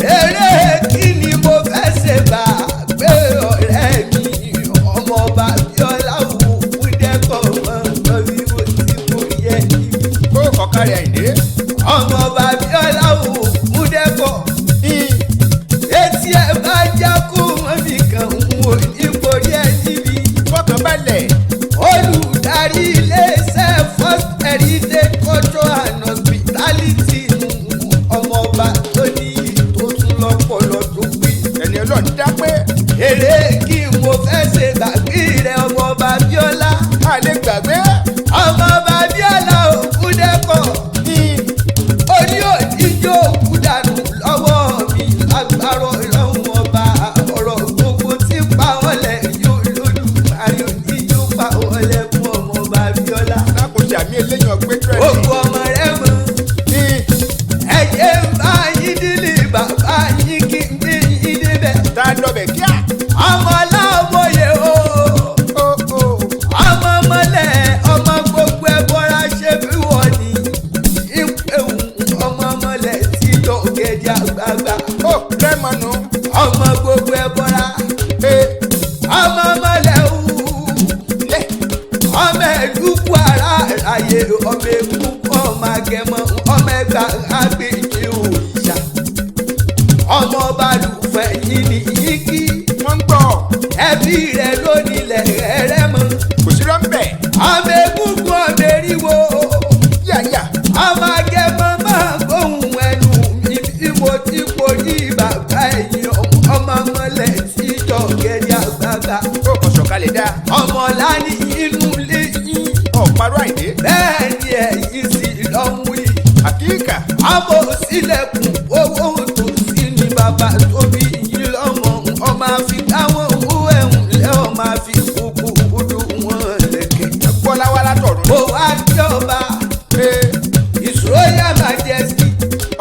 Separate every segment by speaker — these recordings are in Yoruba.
Speaker 1: eré kí ni mo fẹ́ ṣe bá gbé ọ̀rẹ́ mi ọmọ ọba Abíọ́lá òkú dẹ́kọ̀ mọ́ bí mo ti kú yẹ níbi.
Speaker 2: ó kọ̀ọ̀kan rẹ̀ àìdé.
Speaker 1: ọmọ ọba Abíọ́lá òkú dẹ́kọ̀ etí ẹ bá já kó wọn fi kàn ń wò ní borí ẹ níbi.
Speaker 2: fọkàn balẹ̀.
Speaker 1: olùdarí iléeṣẹ́ first heritage culture and hospitality ọmọọba tó ní tó tún lọ́pọlọ tó pé.
Speaker 2: ẹni ọlọ́run dá pé.
Speaker 1: èrè kí mo fẹ́ ṣe gbàgbé rẹ ọmọọba Abíọ́lá.
Speaker 2: a lè gbàgbé.
Speaker 1: ọmọọba Abíọ́lá òkú dẹ́kọ̀ orí òdíjọ́ òkú dànù lọ́wọ́ mi lágbára ọlọ́run ọba ọ̀rọ̀ gbogbo tí pa ọ̀lẹ̀ yóò lójú ayò ní yóò pa ọ̀lẹ̀ fún ọmọọba Abíọ́lá.
Speaker 2: lákòóso àmì eléyìn ọgbẹ́ tó ẹ̀ ní.
Speaker 1: òkú ọmọ rẹ mọ ẹ̀jẹ̀ ń bá yín dílé bàbá yín kí n gbé yín débẹ̀.
Speaker 2: tá a lọbẹ̀ kíá.
Speaker 1: ọmọ aláwòye o ọmọ mọ́lẹ̀ ọmọ gbogbo ẹ bọ́ra ṣe bí wọ́n ní ìpéhùn ọmọ mọ́lẹ̀ tí yọ gẹ̀dẹ̀ àgbààgbà.
Speaker 2: ó rẹ́mọ̀nù.
Speaker 1: ọmọ gbogbo ẹ bọ́ra ọmọ mọ́lẹ̀ wù ọmọ ẹ̀dúkú ara àyè ọmọ èkú ọmọ agẹmọ ọmọ ẹgbà agbèjì òrìṣà ọmọ balùwẹ̀ yìí ní yíkí.
Speaker 2: wọ́n ń gbọ́.
Speaker 1: ẹbí rẹ lónílẹ̀ rẹ mọ́.
Speaker 2: kò sí rọ́ńbẹ́.
Speaker 1: ọmọ egungun ọmọ eriwo.
Speaker 2: yáyà.
Speaker 1: ọmọ agẹmọ máa gbóhùn ẹnu mi bí mo ti porí bàbá ẹ̀yìn ọmọ mọ́lẹ̀ tí jọ gẹ̀dẹ̀ àgbààgbà.
Speaker 2: ó kọ̀ sọ̀kalẹ̀ dá.
Speaker 1: ọmọ láni inú ilé yín.
Speaker 2: ọ̀parọ́ àìdé.
Speaker 1: bẹ́ẹ̀ ni ẹ̀yìn sì lọ́mú yìí.
Speaker 2: àkíkà.
Speaker 1: ọmọ òsínlẹ̀kùn owó tó sí ni bàbá tóbi yín lọ́mọ ọmọ àfi táwọn owó ẹ̀hún lẹ́ ọmọ àfi kúkú kúdú wọn lẹ́kẹ̀.
Speaker 2: gbọ́láwá látọ̀run.
Speaker 1: mo wá jẹ́ ọba Royal Majesty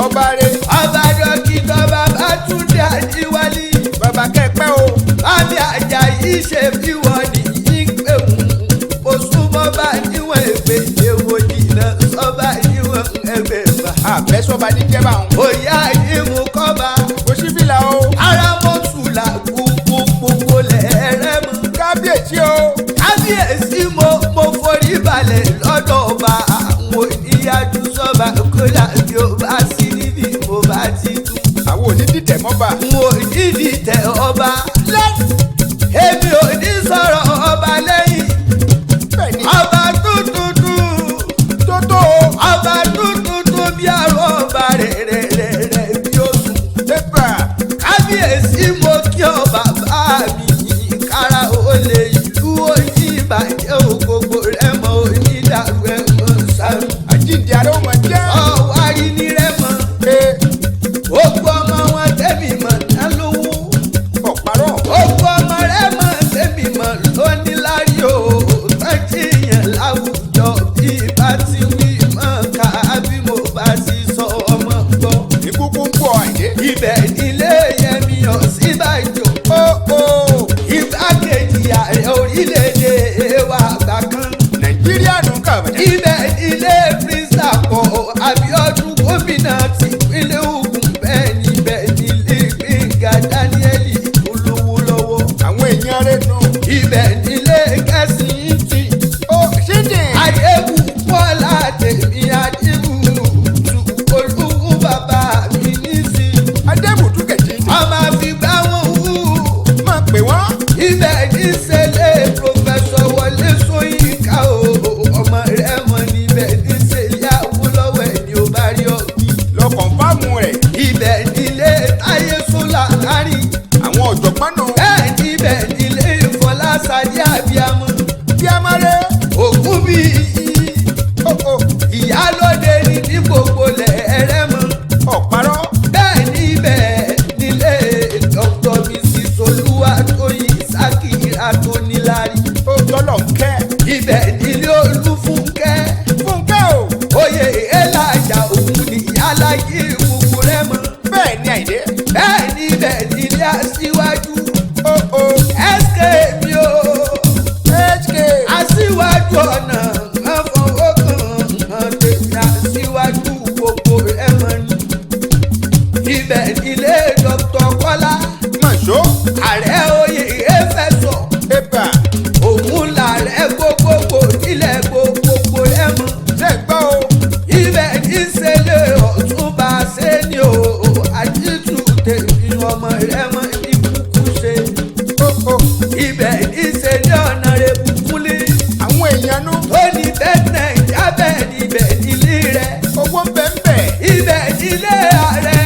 Speaker 2: ọba rẹ̀.
Speaker 1: ọba dókítà bàbá Túndé Àjíwálé.
Speaker 2: bàbá kẹ́pẹ́ o.
Speaker 1: bábí Àjàyí ṣe bí wọ́n ní pé mo súnmọ́ bá níwọ̀n èpè èwo jìnnà sọ́ba níwọ̀n ẹgbẹ́ bá.
Speaker 2: àbẹ́sọ̀ba ní jẹ́bà ń.
Speaker 1: bóyá ní mo kọ́ bá.
Speaker 2: kò sí fìlà o.
Speaker 1: ara mọ́tò là gbogbo lẹ́rẹ́ mọ́.
Speaker 2: kábíyèsí o.
Speaker 1: kábíyèsí mo forí balẹ̀ lọ́dọ̀ ọba àwọn oníyàjú sọ́ba kólà bí ó bá sí níbi mo bá ti tú.
Speaker 2: àwọn ò ní dìtẹ̀ mọ́ba.
Speaker 1: mo ní dìtẹ̀ ọba lẹ́yìn. èmi ò ní sọ̀rọ̀ ọba lẹ́yìn.
Speaker 2: bẹ́ẹ̀ni.
Speaker 1: ọba tútùtù
Speaker 2: tótó.
Speaker 1: ọba tútùtù bí àrò ọba rẹ̀ bí ó sùn.
Speaker 2: pépà.
Speaker 1: kábíyèsí mo kí ọba bá mi kára ó lè ìlú òní ìbàjẹ́ ògbógbò rẹ̀ mọ́ onídàrú ẹ̀ mọ́ sáré.
Speaker 2: àjíǹde ara ó mọ jẹ́.
Speaker 1: ọ̀wárí ní rẹ̀ mọ́. gbogbo ọmọ wọn tẹ́mi mọ̀ ná lówó.
Speaker 2: ọ̀parọ́.
Speaker 1: gbogbo ọmọ rẹ̀ mọ̀ tẹ́mi mọ̀ lóní lárí o. tọ́jú èèyàn láwùjọ bí bá ti wí mọ́ ká bí mo bá ti sọ ọmọ gbọ́.
Speaker 2: ìkúkú ń bọ̀ àìdé.
Speaker 1: ibẹ̀ nílé Yẹmí Ọ̀ṣínbàjò. igbákejì ààrẹ orílẹ̀-èdè wa àgbà kan.
Speaker 2: nàìjíríà nù kàwé.
Speaker 1: ibẹ̀ nílé Prince Dàpọ̀ Abíọ́dún gómìnà tìpínlẹ̀ Ògùn. bẹ́ẹ̀ níbẹ̀ nílé Gbénga Dáníẹ́lì olówó lọ́wọ́.
Speaker 2: àwọn èèyàn rẹ̀ nù.
Speaker 1: ibẹ̀ nílé Kẹ́sìntì.
Speaker 2: ó ṣídìí.
Speaker 1: Adébù Bọ́lá tèmi Adébù olówó bàbá mi nísì.
Speaker 2: adébùtú kẹ̀jì.
Speaker 1: ọmọ àfìgbà wọn wú.
Speaker 2: máa pè wọ́n.
Speaker 1: ibẹ̀ ní sẹ́lẹ̀ pòfẹ́sọ̀ Wọlé Ṣóyínká o. ọmọ rẹ̀ mọ̀ níbẹ̀ ní sẹ́lẹ̀ Awólọ́wọ̀ ni ó bá rí ọ̀gbìn.
Speaker 2: lọ kọ̀ǹfàmù rẹ̀.
Speaker 1: ibẹ̀ nílé Táyé Sólà lárin.
Speaker 2: àwọn ọ̀jọ̀gbọ́n nù.
Speaker 1: bẹ́ẹ̀ níbẹ̀ nílé Fọláṣadé Àbíamọ.
Speaker 2: bí a máa rẹ̀.
Speaker 1: òkú bí ìyálóde ní ní gbogbo lẹ́rẹ́ mọ́.
Speaker 2: ọ̀parọ́.
Speaker 1: bẹ́ẹ̀ níbẹ̀ nílé Dr. Mrs. Olúwatóyìn Sákìrà tó níláárí.
Speaker 2: ó tọ́lọ̀ ń kẹ́.
Speaker 1: ibẹ̀ nílé Olúfúnkẹ́.
Speaker 2: fúnkẹ́ o.
Speaker 1: oyè Èlàjà òun ní aláyé gbogbo rẹ̀ mọ́.
Speaker 2: bẹ́ẹ̀ ni àìdé.
Speaker 1: bẹ́ẹ̀ níbẹ̀ nílé Aṣíwájú.
Speaker 2: ó
Speaker 1: SK mi o.
Speaker 2: hk.
Speaker 1: Aṣíwájú ọ̀nà kan fọwọ́ kan tèmi Aṣíwájú gbogbo rẹ̀ mọ́ ni. ibẹ̀ nílé Dr. Kọ́lá
Speaker 2: Mọ̀ṣó.
Speaker 1: ààrẹ oyè efẹ́sọ̀
Speaker 2: Ẹ̀bà.
Speaker 1: òun làárẹ̀ gbogbogbò nílẹ̀ gbogbogbò Rẹ́mọ.
Speaker 2: Ṣé gbọ́ o?
Speaker 1: ibẹ̀ níṣẹ́lẹ̀ Ọ̀túnba sẹ́ni o àjíjù tèmi ọmọ Rẹ́mọ ní kúkú ṣe. ibẹ̀ níṣẹ́lẹ̀ Ọ̀nàrẹ́bù Kúnlé
Speaker 2: Àwọn èèyàn nú.
Speaker 1: tó ní bẹ́tẹ̀ ìjábẹ̀ níbẹ̀ nílé rẹ̀.
Speaker 2: Owó ń bẹ ń bẹ̀.
Speaker 1: ibẹ̀ nílé ààrẹ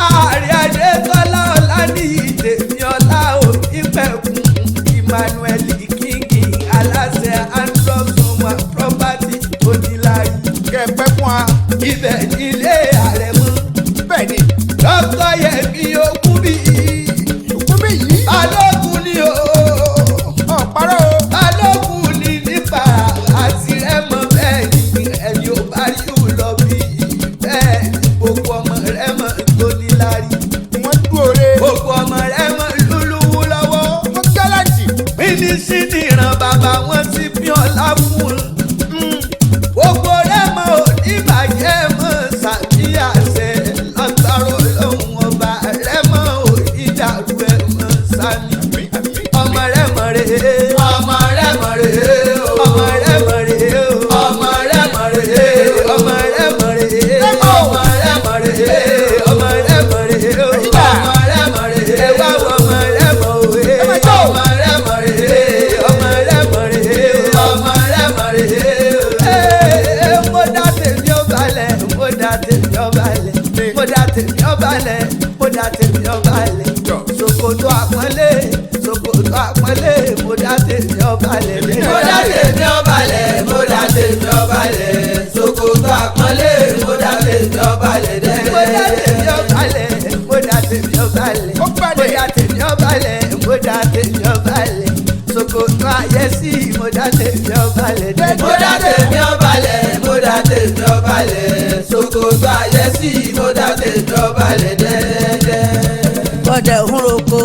Speaker 1: ààrẹ Adétọ́lá Ọláníyì tèmi ọlá Onípẹ̀kun Emmanuel Kingi aláṣẹ Anderson wa property oníláyé.
Speaker 2: Kẹ́ ẹ pẹ́ fún wa.
Speaker 1: ibẹ̀ nílé ààrẹ mọ́.
Speaker 2: Bẹ́ẹ̀ ni.
Speaker 1: dókítà Yẹmí Ògúnbíyì
Speaker 2: Ògún bí yìí.
Speaker 1: balógun ni o.
Speaker 2: Ọ̀párọ̀ o.
Speaker 1: balógun ni nípa àti Rẹ́mọ bẹ́ẹ̀ ni ẹni ò bá yóò lọ bí bẹ́ẹ̀ ni gbogbo ọmọ Rẹ́mọ tó níláárí.
Speaker 2: Wọ́n dúore.
Speaker 1: gbogbo ọmọ Rẹ́mọ lúlúwú lọ́wọ́.
Speaker 2: Wọ́n gálàjì.
Speaker 1: mínísì ni ìran bàbá wọn ti bí ọlá fún un. gbogbo Rẹ́mọ ò ní bàjẹ́ mọ́ sàbí àṣẹ lágbára Ọlọ́run ọba Rẹ́mọ ò ní dàrú ẹ̀ mọ́ sami. ọmọ Rẹ́mọ rèé ọmọ Rẹ́mọ rèé ọmọ Rẹ́mọ rèé ọmọ Rẹ́mọ rèé ọmọ Rẹ́mọ rèé ọmọ Rẹ́mọ rèé ọmọ Rẹ́mọ rèé ọmọ Rẹ́mọ rèé wá wọ ọmọ Rẹ́mọ òwe ọmọ Rẹ́mọ rèé ọmọ Rẹ́mọ rèé ọmọ Rẹ́mọ rèé. mo dá tèmi ó balẹ̀ mo dá tèmi ó balẹ̀ mo dá tèmi ó balẹ̀ mo dá tèmi ó balẹ̀ ṣòkòtò àpọ́nlé ṣòkòtò àpọ́nlé mo dá tèmi ó balẹ̀. mo dá tèmi ó balẹ̀ mo dá tèmi ó balẹ̀ ṣòkòtò àpọ́nlé mo dá tèmi ó balẹ̀ dẹ́. mo dá tèmi ó balẹ̀ mo dá tèmi ó balẹ̀
Speaker 2: Ó balẹ̀.
Speaker 1: mo dá tèmi ó balẹ̀ mo dá tèmi ó balẹ̀ ṣòkòtò àyẹ́sí mo dá tèmi ó balẹ̀ dẹ́. mo dá tèmi ó balẹ̀ mo dá tèmi ó balẹ̀ ṣòkòtò àyẹ́sí mo dá tèmi ó balẹ̀ dẹ́dẹ́dẹ́.
Speaker 3: ọ̀dẹ̀ òhunroko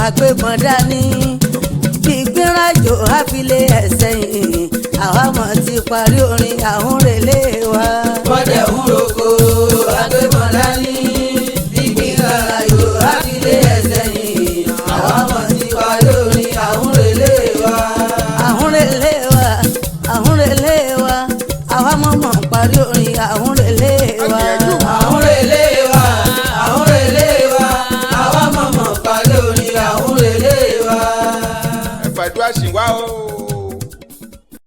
Speaker 3: àgbébọn dání ìgbìnrajò àfilé ẹ̀sẹ̀ yìí àwa mọ̀ ti parí orin àhúnrelé wa. ọ̀dẹ̀ òhunroko àgbébọn dání ìgbìnrajò àfilé ẹ̀sẹ̀ yìí àwa mọ̀ ti parí orin àhúnrelé wa. àhúnrelé wa àhúnrelé wa àwa mọ̀ parí orin àhúnrelé